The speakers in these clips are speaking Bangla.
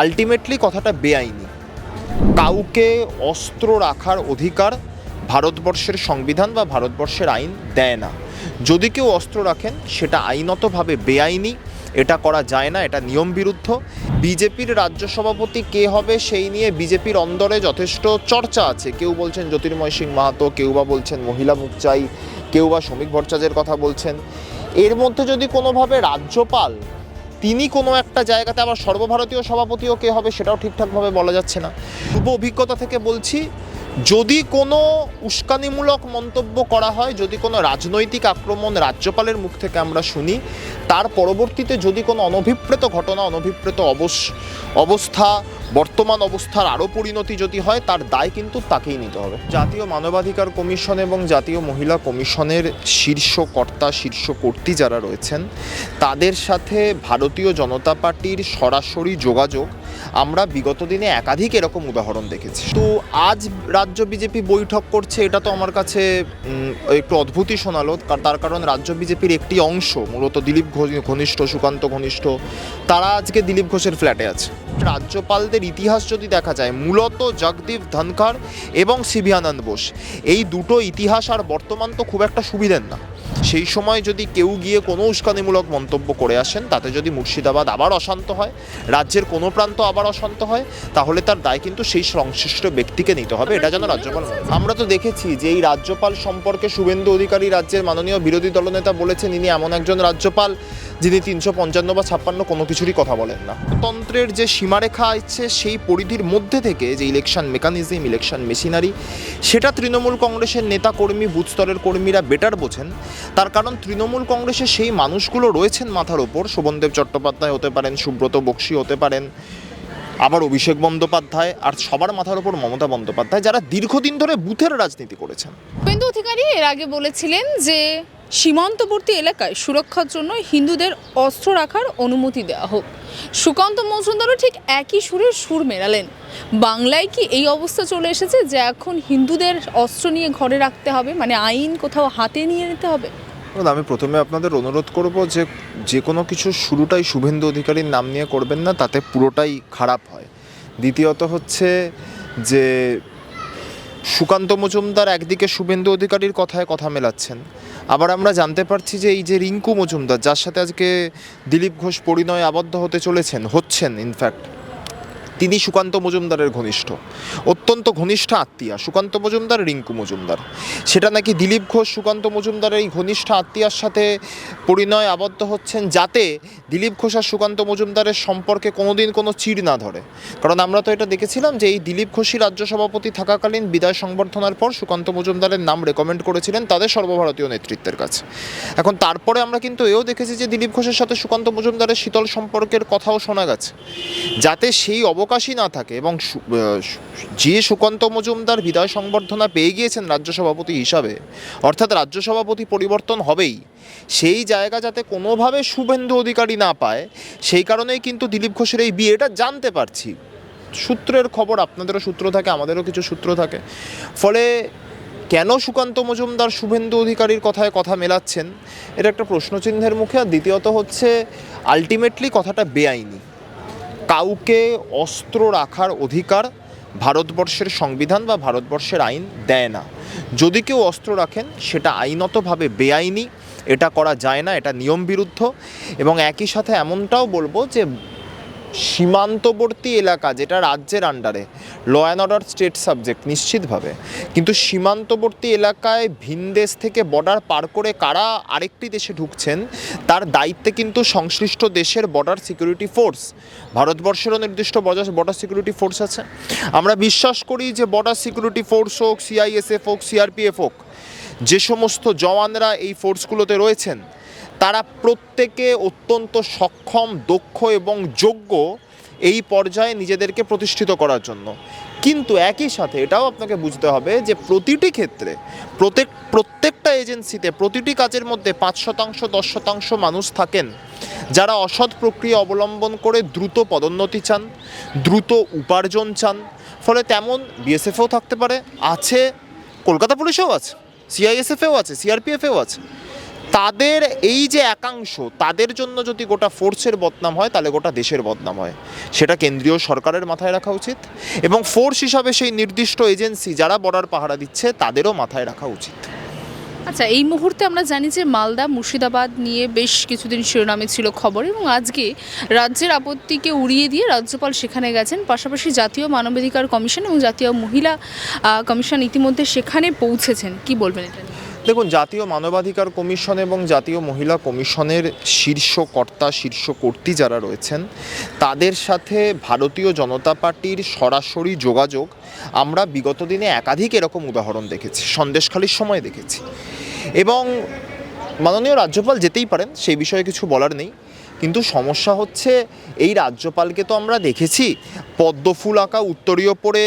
আলটিমেটলি কথাটা বেআইনি। কাউকে অস্ত্র রাখার অধিকার ভারতবর্ষের সংবিধান বা ভারতবর্ষের আইন দেয় না। যদি কেউ অস্ত্র রাখেন সেটা আইনতভাবে বেআইনি, এটা করা যায় না, এটা নিয়ম বিরুদ্ধ। বিজেপির রাজ্য সভাপতি কে হবে সেই নিয়ে বিজেপির অন্দরে যথেষ্ট চর্চা আছে। কেউ বলছেন জ্যোতির্ময় সিং মাহাতো, কেউ বা বলছেন মহিলা মুখচাই, কেউ বা শ্রমিক ভট্টাচার্যের কথা বলছেন। এর মধ্যে যদি কোনোভাবে রাজ্যপাল তিনি কোনো একটা জায়গাতে, আবার সর্বভারতীয় সভাপতিও কে হবে সেটাও ঠিকঠাকভাবে বলা যাচ্ছে না। পূর্ব অভিজ্ঞতা থেকে বলছি, যদি কোনো উস্কানিমূলক মন্তব্য করা হয়, যদি কোনো রাজনৈতিক আক্রমণ রাজ্যপালের মুখ থেকে আমরা শুনি, তার পরবর্তীতে যদি কোনো অনভিপ্রেত ঘটনা, অনভিপ্রেত অবস্থা, বর্তমান অবস্থার আরও পরিণতি যদি হয়, তার দায় কিন্তু তাকেই নিতে হবে। জাতীয় মানবাধিকার কমিশন এবং জাতীয় মহিলা কমিশনের শীর্ষ কর্তা, শীর্ষ কর্ত্রী যারা রয়েছেন, তাদের সাথে ভারতীয় জনতা পার্টির সরাসরি যোগাযোগ আমরা বিগত দিনে একাধিক এরকম উদাহরণ দেখেছি। তো আজ রাজ্য বিজেপি বৈঠক করছে, এটা তো আমার কাছে একটু অদ্ভুতই শোনালো। তার কারণ রাজ্য বিজেপির একটি অংশ, মূলত দিলীপ ঘনিষ্ঠ, সুকান্ত ঘনিষ্ঠ, তারা আজকে দিলীপ ঘোষের ফ্ল্যাটে আছে। রাজ্যপালদের ইতিহাস যদি দেখা যায়, মূলত জগদীপ ধনখড় এবং সিবি আনন্দ বোস, এই দুটো ইতিহাস আর বর্তমান তো খুব একটা সুবিধের না। সেই সময় যদি কেউ গিয়ে কোনো উস্কানিমূলক মন্তব্য করে আসেন, তাতে যদি মুর্শিদাবাদ আবার অশান্ত হয়, রাজ্যের কোনো প্রান্ত আবার অশান্ত হয়, তাহলে তার দায় কিন্তু সেই সংশ্লিষ্ট ব্যক্তিকে নিতে হবে। এটা যেন রাজ্যপাল। আমরা তো দেখেছি যে এই রাজ্যপাল সম্পর্কে শুভেন্দু অধিকারী রাজ্যের মাননীয় বিরোধী দলনেতা বলেছেন, ইনি এমন একজন রাজ্যপাল যিনি 355 বা 56 কোনো কিছুরই কথা বলেন না। তন্ত্রের যে সীমারেখা আছে সেই পরিধির মধ্যে থেকে যে ইলেকশন মেকানিজম, ইলেকশন মেশিনারি, সেটা তৃণমূল কংগ্রেসের নেতা কর্মী, বুথ স্তরের কর্মীরা বেটার বোঝেন। তার কারণ তৃণমূল কংগ্রেসে সেই মানুষগুলো রয়েছেন মাথার ওপর। শোভনদেব চট্টোপাধ্যায় হতে পারেন, সুব্রত বক্সী হতে পারেন, আবার অভিষেক বন্দ্যোপাধ্যায়, আর সবার মাথার ওপর মমতা বন্দ্যোপাধ্যায়, যারা দীর্ঘদিন ধরে বুথের রাজনীতি করেছেন। শুভেন্দু অধিকারী এর আগে বলেছিলেন যে সীমান্তবর্তী এলাকায় সুরক্ষার জন্য হিন্দুদের অস্ত্র রাখার অনুমতি দেওয়া হোক। সুকান্ত মজুমদারও ঠিক একই সুর মেলালেন। বাংলায় কি এই অবস্থা চলে এসেছে যে এখন হিন্দুদের অস্ত্র নিয়ে ঘরে রাখতে হবে, মানে আইন কোথাও হাতে নিয়ে নিতে হবে? আমি প্রথমে আপনাদের অনুরোধ করব যে কোনো কিছু শুরুটাই শুভেন্দু অধিকারীর নাম নিয়ে করবেন না, তাতে পুরোটাই খারাপ হয়। দ্বিতীয়ত হচ্ছে যে সুকান্ত মজুমদার একদিকে শুভেন্দু অধিকারীর কথায় কথা মেলাচ্ছেন, আবার আমরা জানতে পারছি যে এই যে রিঙ্কু মজুমদার, যার সাথে আজকে দিলীপ ঘোষ পরিণয়ে আবদ্ধ হচ্ছেন ইনফ্যাক্ট, তিনি সুকান্ত মজুমদারের ঘনিষ্ঠ, অত্যন্ত ঘনিষ্ঠ আত্মীয়া সুকান্ত মজুমদার, রিঙ্কু মজুমদার। সেটা নাকি দিলীপ ঘোষ সুকান্ত মজুমদারের এই ঘনিষ্ঠ আত্মীয়ার সাথে পরিণয় আবদ্ধ হচ্ছেন, যাতে দিলীপ ঘোষ আর সুকান্ত মজুমদারের সম্পর্কে কোনোদিন কোনো চিড় না ধরে। কারণ আমরা তো এটা দেখেছিলাম যে এই দিলীপ ঘোষই রাজ্য সভাপতি থাকাকালীন বিদায় সংবর্ধনার পর সুকান্ত মজুমদারের নাম রেকমেন্ড করেছিলেন তাদের সর্বভারতীয় নেতৃত্বের কাছে। এখন তারপরে আমরা কিন্তু এও দেখেছি যে দিলীপ ঘোষের সাথে সুকান্ত মজুমদারের শীতল সম্পর্কের কথাও শোনা গেছে। যাতে সেই অবকাশই না থাকে, এবং যে সুকান্ত মজুমদার বিদায় সংবর্ধনা পেয়ে গিয়েছেন রাজ্য সভাপতি হিসাবে, অর্থাৎ রাজ্য সভাপতি পরিবর্তন হবেই, সেই জায়গা যাতে কোনোভাবে শুভেন্দু অধিকারী না পায়, সেই কারণেই কিন্তু দিলীপ ঘোষের এই বিয়েটা জানতে পারছি। সূত্রের খবর, আপনাদেরও সূত্র থাকে, আমাদেরও কিছু সূত্র থাকে। ফলে কেন সুকান্ত মজুমদার শুভেন্দু অধিকারীর কথায় কথা মেলাচ্ছেন, এটা একটা প্রশ্নচিহ্নের মুখে। আর দ্বিতীয়ত হচ্ছে আলটিমেটলি কথাটা বেআইনি। কাউকে অস্ত্র রাখার অধিকার ভারতবর্ষের সংবিধান বা ভারতবর্ষের আইন দেয় না। যদি কেউ অস্ত্র রাখেন সেটা আইনতভাবে বেআইনি, এটা করা যায় না, এটা নিয়ম বিরুদ্ধ। এবং একই সাথে এমনটাও বলবো যে সীমান্তবর্তী এলাকা, যেটা রাজ্যের আন্ডারে, law and order state subject নিশ্চিতভাবে, কিন্তু সীমান্তবর্তী এলাকায় ভিনদেশ থেকে বর্ডার পার করে কারা আরেকটি দেশে ঢুকছেন, তার দায়িত্বে কিন্তু সংশ্লিষ্ট দেশের বর্ডার সিকিউরিটি ফোর্স। ভারতবর্ষেরও নির্দিষ্ট বর্ডার সিকিউরিটি ফোর্স আছে। আমরা বিশ্বাস করি যে বর্ডার সিকিউরিটি ফোর্স হোক, সিআইএসএফ হোক, সিআরপিএফ হোক, যে সমস্ত জওয়ানরা এই ফোর্সগুলোতে রয়েছেন, তারা প্রত্যেকে অত্যন্ত সক্ষম, দক্ষ এবং যোগ্য এই পর্যায়ে নিজেদেরকে প্রতিষ্ঠিত করার জন্য। কিন্তু একই সাথে এটাও আপনাকে বুঝতে হবে যে প্রতিটি ক্ষেত্রে, প্রত্যেকটা এজেন্সিতে, প্রতিটি কাজের মধ্যে 5%, 10% মানুষ থাকেন যারা অসৎ প্রক্রিয়া অবলম্বন করে দ্রুত পদোন্নতি চান, দ্রুত উপার্জন চান। ফলে তেমন বিএসএফও থাকতে পারে, আছে, কলকাতা পুলিশেও আছে, সিআইএসএফেও আছে, সিআরপিএফেও আছে। তাদের এই যে একাংশ, তাদের জন্য যদি গোটা ফোর্সের বদনাম হয় তাহলে গোটা দেশের বদনাম হয়। সেটা কেন্দ্রীয় সরকারের মাথায় রাখা উচিত এবং ফোর্স হিসাবে সেই নির্দিষ্ট এজেন্সি যারা বর্ডার পাহারা দিচ্ছে তাদেরও মাথায় রাখা উচিত। আচ্ছা, এই মুহূর্তে আমরা জানি যে মালদা মুর্শিদাবাদ নিয়ে বেশ কিছুদিন শিরোনামে ছিল খবর, এবং আজকে রাজ্যের আপত্তিকে উড়িয়ে দিয়ে রাজ্যপাল সেখানে গেছেন। পাশাপাশি জাতীয় মানবাধিকার কমিশন এবং জাতীয় মহিলা কমিশন ইতিমধ্যে সেখানে পৌঁছেছেন। কি বলবেন এটা নিয়ে? দেখুন, জাতীয় মানবাধিকার কমিশন এবং জাতীয় মহিলা কমিশনের শীর্ষ কর্তা, শীর্ষ কর্ত্রী যারা রয়েছেন, তাদের সাথে ভারতীয় জনতা পার্টির সরাসরি যোগাযোগ আমরা বিগত দিনে একাধিক এরকম উদাহরণ দেখেছি, সন্দেশখালির সময় দেখেছি। এবং মাননীয় রাজ্যপাল যেতেই পারেন, সেই বিষয়ে কিছু বলার নেই। কিন্তু সমস্যা হচ্ছে, এই রাজ্যপালকে তো আমরা দেখেছি পদ্মফুল আঁকা উত্তরীয় পরে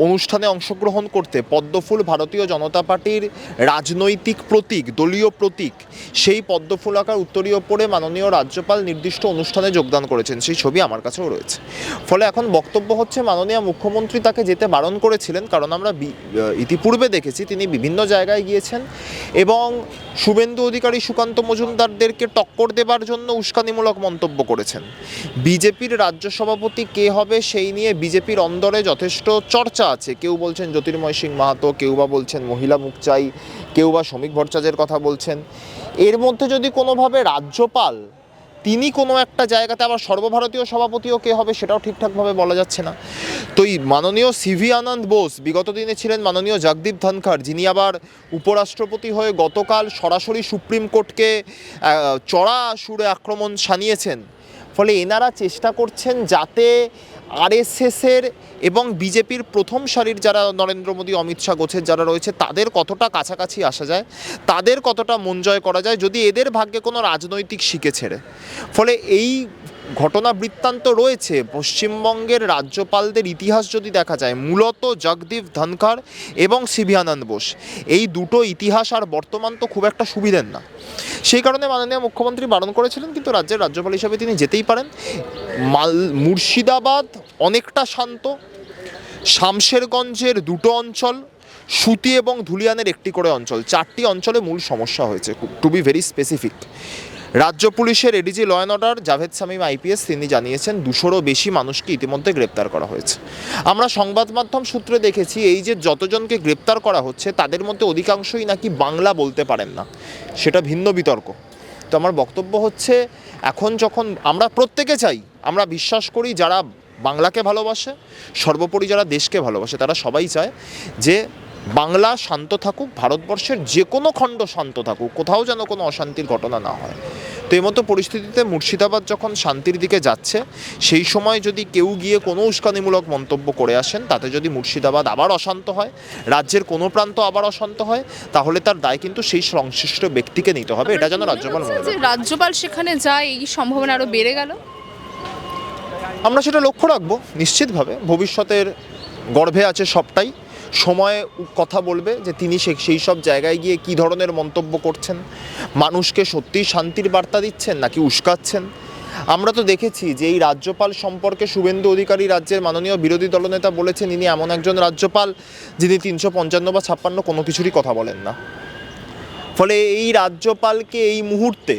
অনুষ্ঠানে অংশগ্রহণ করতে। পদ্মফুল ভারতীয় জনতা পার্টির রাজনৈতিক প্রতীক, দলীয় প্রতীক। সেই পদ্মফুল আকার উত্তরীয় পরে মাননীয় রাজ্যপাল নির্দিষ্ট অনুষ্ঠানে যোগদান করেছেন, সেই ছবি আমার কাছেও রয়েছে। ফলে এখন বক্তব্য হচ্ছে মাননীয় মুখ্যমন্ত্রী তাকে যেতে বারণ করেছিলেন, কারণ আমরা ইতিপূর্বে দেখেছি তিনি বিভিন্ন জায়গায় গিয়েছেন এবং শুভেন্দু অধিকারী, সুকান্ত মজুমদারদেরকে টক্কর দেবার জন্য উস্কানিমূলক মন্তব্য করেছেন। বিজেপির রাজ্য সভাপতি কে হবে সেই নিয়ে বিজেপির অন্দরে যথেষ্ট চর্চা আছে। কেউ বলছেন জ্যোতির্ময় সিং মাহাতো, কেউ বা বলছেন মহিলা মুখচাই, কেউ বা শ্রমিক ভট্টাচার্যের কথা বলছেন। এর মধ্যে যদি কোনোভাবে রাজ্যপাল তিনি কোনো একটা জায়গাতে, আবার সর্বভারতীয় সভাপতিও কে হবে সেটাও ঠিকঠাকভাবে বলা যাচ্ছে না। তো এই মাননীয় সিভি আনন্দ বোস বিগত দিনে ছিলেন মাননীয় জগদীপ ধনখড়, যিনি আবার উপরাষ্ট্রপতি হয়ে গতকাল সরাসরি সুপ্রিম কোর্টকে চড়া সুরে আক্রমণ শানিয়েছেন। ফলে এনারা চেষ্টা করছেন যাতে আরএসএসের এবং বিজেপির প্রথম সারির যারা নরেন্দ্র মোদী, অমিত শাহ গোছের যারা রয়েছে, তাদের কতটা কাছাকাছি আসা যায়, তাদের কতটা মন জয় করা যায় যদি এদের ভাগ্যে কোনো রাজনৈতিক শিকে ছেড়ে। ফলে এই ঘটনা বৃত্তান্ত রয়েছে। পশ্চিমবঙ্গের রাজ্যপালদের ইতিহাস যদি দেখা যায়, মূলত জগদীপ ধনখড় এবং সিভি আনন্দ বোস, এই দুটো ইতিহাস আর বর্তমান তো খুব একটা সুবিধের না। সেই কারণে মাননীয় মুখ্যমন্ত্রী বারণ করেছিলেন, কিন্তু রাজ্যের রাজ্যপাল হিসাবে তিনি যেতেই পারেন। মুর্শিদাবাদ অনেকটা শান্ত, শামশেরগঞ্জের দুটো অঞ্চল, সুতি এবং ধুলিয়ানের একটি করে অঞ্চল, 4টি অঞ্চলে মূল সমস্যা হয়েছে। টু বি ভেরি স্পেসিফিক, রাজ্য পুলিশের ADG law and order Javed Shamim IPS তিনি জানিয়েছেন 200রও বেশি মানুষকে ইতিমধ্যে গ্রেপ্তার করা হয়েছে। আমরা সংবাদ মাধ্যম সূত্রে দেখেছি এই যে যতজনকে গ্রেপ্তার করা হচ্ছে তাদের মধ্যে অধিকাংশই নাকি বাংলা বলতে পারেন না, সেটা ভিন্ন বিতর্ক। তো আমার বক্তব্য হচ্ছে, এখন যখন আমরা প্রত্যেকে চাই, আমরা বিশ্বাস করি যারা বাংলাকে ভালোবাসে, সর্বোপরি যারা দেশকে ভালোবাসে, তারা সবাই চায় যে বাংলা শান্ত থাকুক, ভারতবর্ষের যে কোনো খণ্ড শান্ত থাকুক, কোথাও যেন কোনো অশান্তির ঘটনা না হয়। তো এই মতো পরিস্থিতিতে মুর্শিদাবাদ যখন শান্তির দিকে যাচ্ছে, সেই সময় যদি কেউ গিয়ে কোনো উস্কানিমূলক মন্তব্য করে আসেন, তাতে যদি মুর্শিদাবাদ আবার অশান্ত হয়, রাজ্যের কোনো প্রান্ত আবার অশান্ত হয়, তাহলে তার দায় কিন্তু সেই সংশ্লিষ্ট ব্যক্তিকে নিতে হবে। এটা যেন রাজ্যপাল মনে রাখেন। রাজ্যপাল সেখানে যায়, এই সম্ভাবনা আরো বেড়ে গেল। আমরা সেটা লক্ষ্য রাখবো নিশ্চিতভাবে। ভবিষ্যতের গর্ভে আছে সবটাই, সময় কথা বলবে যে তিনি সেই সব জায়গায় গিয়ে কী ধরনের মন্তব্য করছেন, মানুষকে সত্যিই শান্তির বার্তা দিচ্ছেন নাকি উস্কাচ্ছেন। আমরা তো দেখেছি যে এই রাজ্যপাল সম্পর্কে শুভেন্দু অধিকারী রাজ্যের মাননীয় বিরোধী দলনেতা বলেছেন ইনি এমন একজন রাজ্যপাল যিনি 355 বা 56 কোনো কিছুরই কথা বলেন না। ফলে এই রাজ্যপালকে এই মুহূর্তে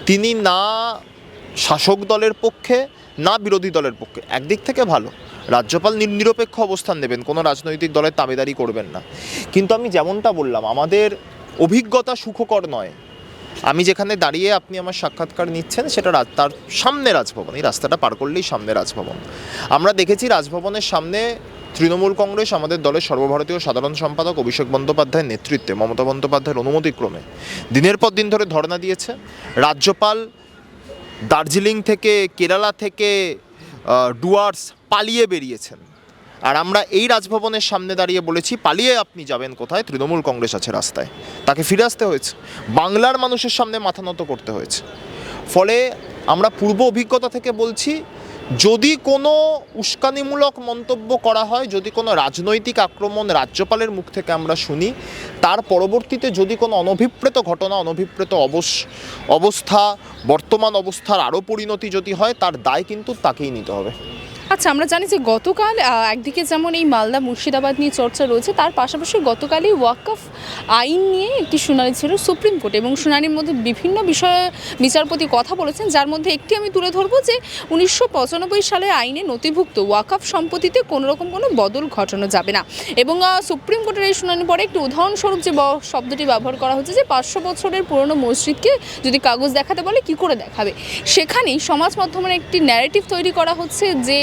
তিনি না শাসক দলের পক্ষে না বিরোধী দলের পক্ষে, একদিক থেকে ভালো, রাজ্যপাল নিরপেক্ষ অবস্থান নেবেন, কোনো রাজনৈতিক দলের তাবেদারি করবেন না। কিন্তু আমি যেমনটা বললাম, আমাদের অভিজ্ঞতা সুখকর নয়। আমি যেখানে দাঁড়িয়ে আপনি আমার সাক্ষাৎকার নিচ্ছেন সেটা তার সামনে রাজভবন, এই রাস্তাটা পার করলেই সামনে রাজভবন। আমরা দেখেছি রাজভবনের সামনে তৃণমূল কংগ্রেস, আমাদের দলের সর্বভারতীয় সাধারণ সম্পাদক অভিষেক বন্দ্যোপাধ্যায়ের নেতৃত্বে, মমতা বন্দ্যোপাধ্যায়ের অনুমতিক্রমে দিনের পর দিন ধরে ধর্ণা দিয়েছে। রাজ্যপাল দার্জিলিং থেকে, কেরালা থেকে, ডুয়ার্স পালিয়ে বেরিয়েছেন, আর আমরা এই রাজভবনের সামনে দাঁড়িয়ে বলেছি পালিয়ে আপনি যাবেন কোথায়, তৃণমূল কংগ্রেস আছে রাস্তায়। তাকে ফিরে আসতে হয়েছে, বাংলার মানুষের সামনে মাথা নত করতে হয়েছে। ফলে আমরা পূর্ব অভিজ্ঞতা থেকে বলছি, যদি কোনো উস্কানিমূলক মন্তব্য করা হয়, যদি কোনো রাজনৈতিক আক্রমণ রাজ্যপালের মুখ থেকে আমরা শুনি, তার পরবর্তীতে যদি কোনো অনভিপ্রেত ঘটনা, অনভিপ্রেত অবস্থা, বর্তমান অবস্থার আরও পরিণতি যদি হয়, তার দায় কিন্তু তাকেই নিতে হবে। আচ্ছা, আমরা জানি যে গতকাল একদিকে যেমন এই মালদা মুর্শিদাবাদ নিয়ে চর্চা রয়েছে, তার পাশাপাশি গতকালই ওয়াকফ আইন নিয়ে একটি শুনানি ছিল সুপ্রিম কোর্টে, এবং শুনানির মধ্যে বিভিন্ন বিষয়ে বিচারপতি কথা বলেছেন, যার মধ্যে একটি আমি তুলে ধরবো যে 1995 সালে আইনে নথিভুক্ত ওয়াকফ সম্পত্তিতে কোনো রকম কোনো বদল ঘটানো যাবে না। এবং সুপ্রিম কোর্টের এই শুনানির পরে একটি উদাহরণস্বরূপ যে শব্দটি ব্যবহার করা হচ্ছে যে 500 বছরের পুরনো মসজিদকে যদি কাগজ দেখাতে বলে কি করে দেখাবে, সেখানেই সমাজ মাধ্যমের একটি ন্যারেটিভ তৈরি করা হচ্ছে যে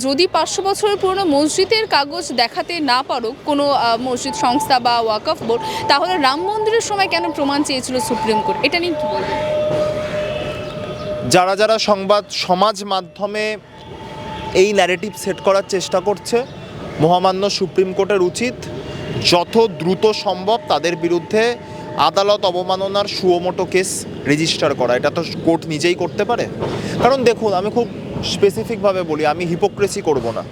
যদি 500 বছরের পুরনো মসজিদের কাগজ দেখাতে না পারো কোনো মসজিদ সংস্থা বা ওয়াকফ বোর্ড, তাহলে রাম মন্দিরের সময় কেন প্রমাণ চেয়েছিল সুপ্রিম কোর্ট, এটা নিয়ে কি বলবেন? যারা যারা সমাজ মাধ্যমে এই ন্যারেটিভ সেট করার চেষ্টা করছে, মহামান্য সুপ্রিম কোর্টের উচিত যত দ্রুত সম্ভব তাদের বিরুদ্ধে আদালত অবমাননার সুমোটো কেস রেজিস্টার করা। এটা তো কোর্ট নিজেই করতে পারে। কারণ দেখুন, আমি খুব স্পেসিফিকভাবে বলি, আমি হিপোক্রেসি করব না।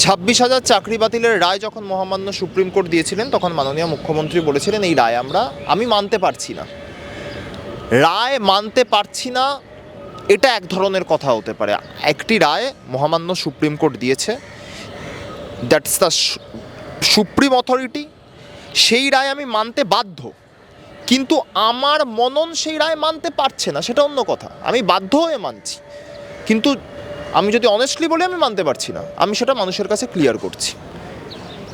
26,000 চাকরি বাতিলের রায় যখন মহামান্য সুপ্রিম কোর্ট দিয়েছিলেন, তখন মাননীয় মুখ্যমন্ত্রী বলেছিলেন এই রায় আমি মানতে পারছি না। রায় মানতে পারছি না, এটা এক ধরনের কথা হতে পারে। একটি রায় মহামান্য সুপ্রিম কোর্ট দিয়েছে, দ্যাটস দ্য সুপ্রিম অথরিটি, সেই রায় আমি মানতে বাধ্য, কিন্তু আমার মনন সেই রায় মানতে পারছে না, সেটা অন্য কথা। আমি বাধ্য হয়ে মানছি, কিন্তু আমি যদি অনেস্টলি বলি আমি মানতে পারছি না, আমি সেটা মানুষের কাছে ক্লিয়ার করছি।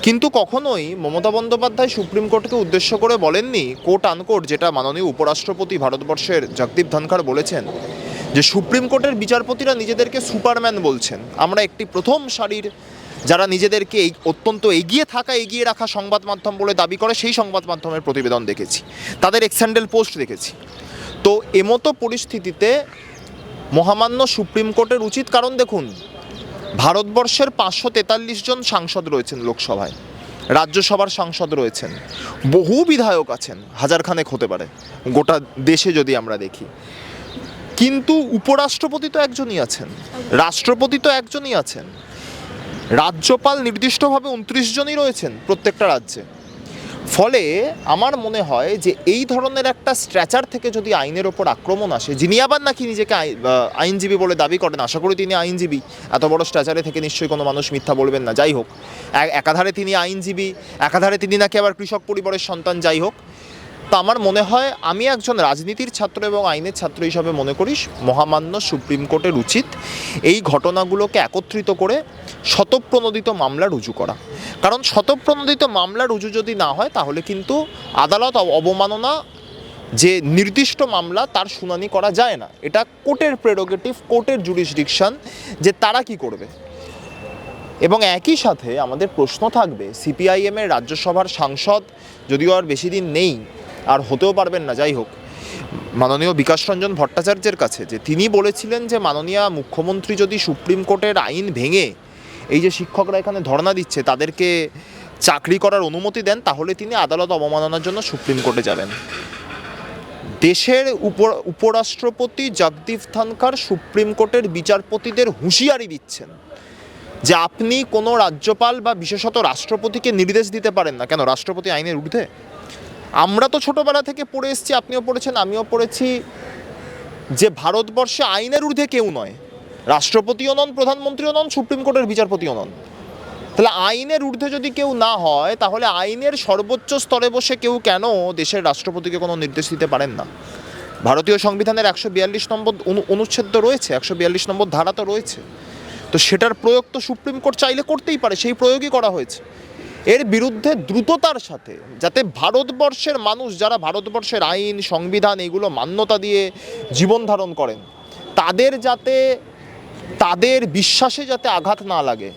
কিন্তু কখনোই মমতা বন্দ্যোপাধ্যায় সুপ্রিম কোর্টকে উদ্দেশ্য করে বলেননি কোট আনকোট, যেটা মাননীয় উপরাষ্ট্রপতি ভারতবর্ষের জগদীপ ধনখড় বলেছেন, যে সুপ্রিম কোর্টের বিচারপতিরা নিজেদেরকে সুপারম্যান বলছেন। আমরা একটি প্রথম সারির যারা নিজেদেরকে এই অত্যন্ত এগিয়ে রাখা সংবাদ মাধ্যম বলে দাবি করে, সেই সংবাদ মাধ্যমের প্রতিবেদন দেখেছি, তাদের এক্সহ্যান্ডেল পোস্ট দেখেছি। তো এমতো পরিস্থিতিতে মহামান্য সুপ্রিম কোর্টের উচিত, কারণ দেখুন, ভারতবর্ষের 543 জন সাংসদ রয়েছেন লোকসভায়, রাজ্যসভার সাংসদ রয়েছেন, বহু বিধায়ক আছেন, হাজারখানেক হতে পারে গোটা দেশে যদি আমরা দেখি, কিন্তু উপরাষ্ট্রপতি তো একজনই আছেন, রাষ্ট্রপতি তো একজনই আছেন, রাজ্যপাল নির্দিষ্টভাবে 29 জনই রয়েছেন প্রত্যেকটা রাজ্যে। ফলে আমার মনে হয় যে এই ধরনের একটা স্ট্র্যাচার থেকে যদি আইনের ওপর আক্রমণ আসে, যিনি আবার নাকি নিজেকে আইনজীবী বলে দাবি করেন, আশা করি তিনি আইনজীবী, এত বড় স্ট্র্যাচারে থেকে নিশ্চয়ই কোনো মানুষ মিথ্যা বলবেন না। যাই হোক, একাধারে তিনি আইনজীবী, একাধারে তিনি নাকি আবার কৃষক পরিবারের সন্তান, যাই হোক, তা আমার মনে হয়, আমি একজন রাজনীতির ছাত্র এবং আইনের ছাত্র হিসাবে মনে করি মহামান্য সুপ্রিম কোর্টের উচিত এই ঘটনাগুলোকে একত্রিত করে স্বতঃপ্রণোদিত মামলা রুজু করা। কারণ স্বতঃপ্রণোদিত মামলা রুজু যদি না হয়, তাহলে কিন্তু আদালত অবমাননা যে নির্দিষ্ট মামলা তার শুনানি করা যায় না। এটা কোর্টের প্রেরোগেটিভ, কোর্টের জুরিসডিকশন যে তারা কি করবে। এবং একই সাথে আমাদের প্রশ্ন থাকবে, সিপিআইএমের রাজ্যসভার সাংসদ যদিও আর বেশি দিন নেই, আর হতেও পারবেন না, যাই হোক, মাননীয় বিকাশ রঞ্জন ভট্টাচার্যের কাছে, যে তিনি বলেছিলেন যে মাননীয় মুখ্যমন্ত্রী যদি সুপ্রিম কোর্টের আইন ভেঙে এই যে শিক্ষকরা এখানে ধর্ণা দিচ্ছে তাদেরকে চাকরি করার অনুমতি দেন, তাহলে তিনি আদালত অবমাননার জন্য সুপ্রিম কোর্টে যাবেন। দেশের উপরাষ্ট্রপতি জগদীপ ধনখড় সুপ্রিম কোর্টের বিচারপতিদের হুঁশিয়ারি দিচ্ছেন যে আপনি কোনো রাজ্যপাল বা বিশেষত রাষ্ট্রপতিকে নির্দেশ দিতে পারেন না। কেন? রাষ্ট্রপতি আইনের ঊর্ধ্বে? আমরা তো ছোটোবেলা থেকে পড়ে এসেছি, আপনিও পড়েছেন, আমিও পড়েছি, যে ভারতবর্ষে আইনের ঊর্ধ্বে কেউ নয়, রাষ্ট্রপতিও নন, প্রধানমন্ত্রীও নন, সুপ্রিম কোর্টের বিচারপতিও নন। তাহলে আইনের ঊর্ধ্বে যদি কেউ না হয়, তাহলে আইনের সর্বোচ্চ স্তরে বসে কেউ কেন দেশের রাষ্ট্রপতিকে কোনো নির্দেশ দিতে পারেন না? ভারতীয় সংবিধানের 142 নম্বর অনুচ্ছেদ রয়েছে, 142 নম্বর ধারা তো রয়েছে, তো সেটার প্রয়োগ তো সুপ্রিম কোর্ট চাইলে করতেই পারে, সেই প্রয়োগই করা হয়েছে। এর বিরুদ্ধে দ্রুততার সাথে, যাতে ভারতবর্ষের মানুষ যারা ভারতবর্ষের আইন সংবিধান এগুলো মান্যতা দিয়ে জীবন ধারণ করেন, তাদের বিশ্বাসে যাতে আঘাত না লাগে,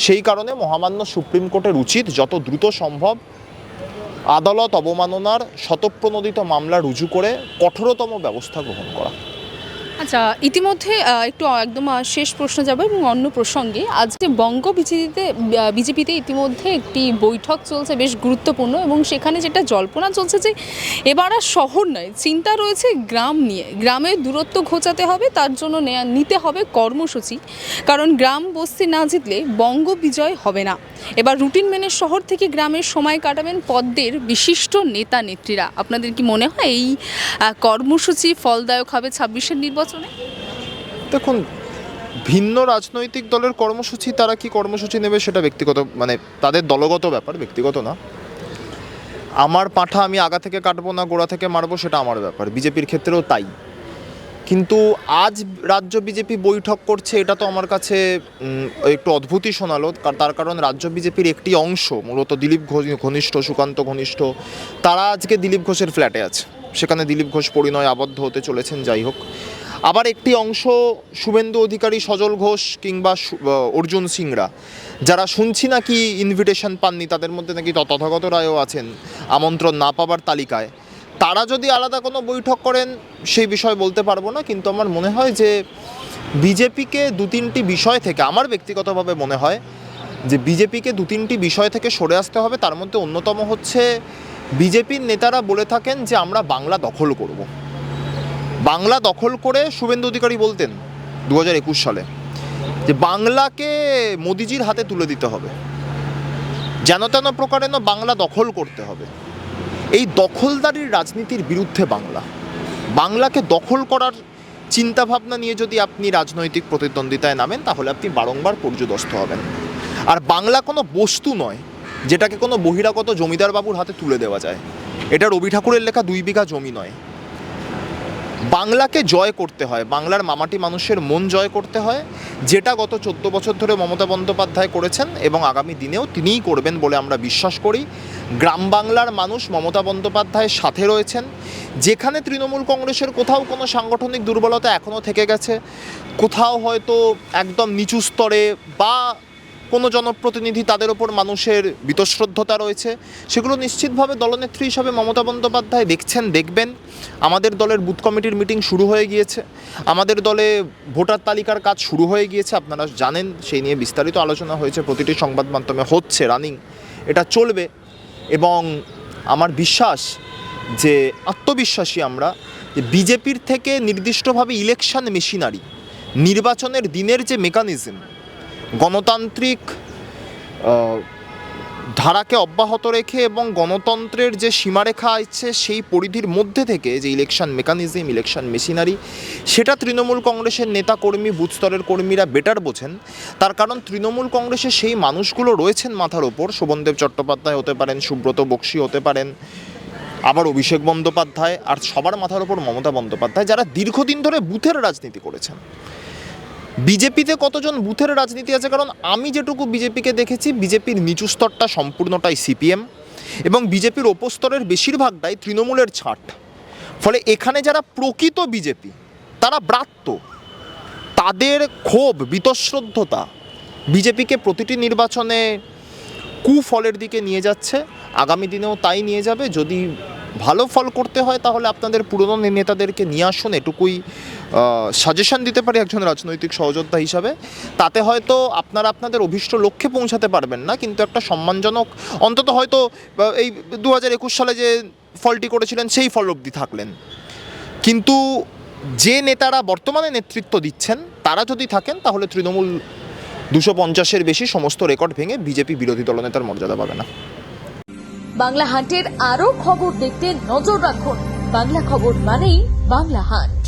সেই কারণে মহামান্য সুপ্রিম কোর্টের উচিত যত দ্রুত সম্ভব আদালত অবমাননার স্বতঃপ্রণোদিত মামলা রুজু করে কঠোরতম ব্যবস্থা গ্রহণ করা। আচ্ছা, ইতিমধ্যে একটু একদম শেষ প্রশ্ন যাব এবং অন্য প্রসঙ্গে, আজকে বঙ্গ বিজেপিতে ইতিমধ্যে একটি বৈঠক চলছে বেশ গুরুত্বপূর্ণ, এবং সেখানে যেটা জল্পনা চলছে যে এবার আর শহর নয়, চিন্তা রয়েছে গ্রাম নিয়ে, গ্রামের দূরত্ব ঘোচাতে হবে, তার জন্য নিতে হবে কর্মসূচি, কারণ গ্রাম বস্তি না জিতলে বঙ্গ বিজয় হবে না। এবার রুটিন মেনে শহর থেকে গ্রামের সময় কাটাবেন পদ্মের বিশিষ্ট নেতা নেত্রীরা। আপনাদের কি মনে হয় এই কর্মসূচি ফলদায়ক হবে 26-এর নির্বাচনে? দেখুন, ভিন্ন রাজনৈতিক দলের কর্মসূচি, তারা কি কর্মসূচি নেবে সেটা ব্যক্তিগত, মানে তাদের দলগত ব্যাপার, ব্যক্তিগত না। আমার পাঁঠা আমি আগা থেকে কাটবো না গোড়া থেকে মারবো, সেটা আমার ব্যাপার। বিজেপির ক্ষেত্রেও তাই। কিন্তু আজ রাজ্য বিজেপি বৈঠক করছে, এটা তো আমার কাছে একটু অদ্ভুতই শোনালো। তার কারণ রাজ্য বিজেপির একটি অংশ, মূলত দিলীপ ঘনিষ্ঠ, সুকান্ত ঘনিষ্ঠ, তারা আজকে দিলীপ ঘোষের ফ্ল্যাটে আছে। সেখানে দিলীপ ঘোষ পরিণয় আবদ্ধ হতে চলেছেন, যাই হোক। আবার একটি অংশ শুভেন্দু অধিকারী, সজল ঘোষ কিংবা অর্জুন সিংরা, যারা শুনছি নাকি ইনভিটেশন পাননি, তাদের মধ্যে নাকি তথাগত রায়ও আছেন আমন্ত্রণ না পাবার তালিকায়, তারা যদি আলাদা কোনো বৈঠক করেন সেই বিষয় বলতে পারবো না। কিন্তু আমার মনে হয় যে বিজেপিকে দু তিনটি বিষয় থেকে, আমার ব্যক্তিগতভাবে মনে হয় যে বিজেপিকে দু তিনটি বিষয় থেকে সরে আসতে হবে। তার মধ্যে অন্যতম হচ্ছে, বিজেপির নেতারা বলে থাকেন যে আমরা বাংলা দখল করব। বাংলা দখল করে শুভেন্দু অধিকারী বলতেন 2021 সালে যে বাংলাকে মোদিজির হাতে তুলে দিতে হবে, যেন তেন প্রকারেণ বাংলা দখল করতে হবে। এই দখলদারির রাজনীতির বিরুদ্ধে বাংলাকে দখল করার চিন্তাভাবনা নিয়ে যদি আপনি রাজনৈতিক প্রতিদ্বন্দ্বিতায় নামেন, তাহলে আপনি বারংবার পর্যুদস্ত হবেন। আর বাংলা কোনো বস্তু নয় যেটাকে কোনো বহিরাগত জমিদার বাবুর হাতে তুলে দেওয়া যায়। এটা রবি ঠাকুরের লেখা 2 বিঘা জমি নয়। বাংলাকে জয় করতে হয়, বাংলার মামাটি মানুষের মন জয় করতে হয়, যেটা গত 14 বছর ধরে মমতা বন্দ্যোপাধ্যায় করেছেন এবং আগামী দিনেও তিনিই করবেন বলে আমরা বিশ্বাস করি। গ্রাম বাংলার মানুষ মমতা বন্দ্যোপাধ্যায়ের সাথে রয়েছেন। যেখানে তৃণমূল কংগ্রেসের কোথাও কোনো সাংগঠনিক দুর্বলতা এখনও থেকে গেছে, কোথাও হয়তো একদম নিচু স্তরে বা কোনো জনপ্রতিনিধি তাদের ওপর মানুষের বীতশ্রদ্ধতা রয়েছে, সেগুলো নিশ্চিতভাবে দলনেত্রী হিসাবে মমতা বন্দ্যোপাধ্যায় দেখবেন। আমাদের দলের বুথ কমিটির মিটিং শুরু হয়ে গিয়েছে, আমাদের দলে ভোটার তালিকার কাজ শুরু হয়ে গিয়েছে, আপনারা জানেন। সেই নিয়ে বিস্তারিত আলোচনা হয়েছে, প্রতিটি সংবাদ মাধ্যমে হচ্ছে, রানিং, এটা চলবে। এবং আমার বিশ্বাস যে আত্মবিশ্বাসী আমরা যে বিজেপির থেকে নির্দিষ্টভাবে ইলেকশন মেশিনারি, নির্বাচনের দিনের যে মেকানিজম, গণতান্ত্রিক ধারাকে অব্যাহত রেখে এবং গণতন্ত্রের যে সীমারেখা আছে সেই পরিধির মধ্যে থেকে যে ইলেকশন মেকানিজম, ইলেকশন মেশিনারি, সেটা তৃণমূল কংগ্রেসের নেতাকর্মী, বুথ স্তরের কর্মীরা বেটার বোঝেন। তার কারণ তৃণমূল কংগ্রেসের সেই মানুষগুলো রয়েছেন মাথার ওপর। শোভনদেব চট্টোপাধ্যায় হতে পারেন, সুব্রত বক্সী হতে পারেন, আবার অভিষেক বন্দ্যোপাধ্যায়, আর সবার মাথার ওপর মমতা বন্দ্যোপাধ্যায়, যারা দীর্ঘদিন ধরে বুথের রাজনীতি করেছেন। বিজেপিতে কতজন বুথের রাজনীতি আছে? কারণ আমি যেটুকু বিজেপিকে দেখেছি, বিজেপির নিচু স্তরটা সম্পূর্ণটাই সিপিএম এবং বিজেপির ওপর স্তরের বেশিরভাগটাই তৃণমূলের ছাঁট। ফলে এখানে যারা প্রকৃত বিজেপি, তারা ব্রাত্য, তাদের ক্ষোভ, বীতশ্রদ্ধতা বিজেপিকে প্রতিটি নির্বাচনে কুফলের দিকে নিয়ে যাচ্ছে, আগামী দিনেও তাই নিয়ে যাবে। যদি ভালো ফল করতে হয় তাহলে আপনাদের পুরনো নেতাদেরকে নিয়ে আসুন, এটুকুই সাজেশন দিতে পারি একজন রাজনৈতিক সহযোদ্ধা হিসাবে। তাতে হয়তো আপনারা আপনাদের অভীষ্ট লক্ষ্যে পৌঁছাতে পারবেন না, কিন্তু একটা সম্মানজনক, অন্তত হয়তো এই 2021 সালে যে ফলটি করেছিলেন সেই ফল অবধি থাকলেন। কিন্তু যে নেতারা বর্তমানে নেতৃত্ব দিচ্ছেন তারা যদি থাকেন, তাহলে তৃণমূল 250-এর বেশি সমস্ত রেকর্ড ভেঙে বিজেপি বিরোধী দলনেতার মর্যাদা পাবে না। বাংলা হান্টের আরো খবর দেখতে নজর রাখুন। বাংলা খবর মানেই বাংলা হান্ট।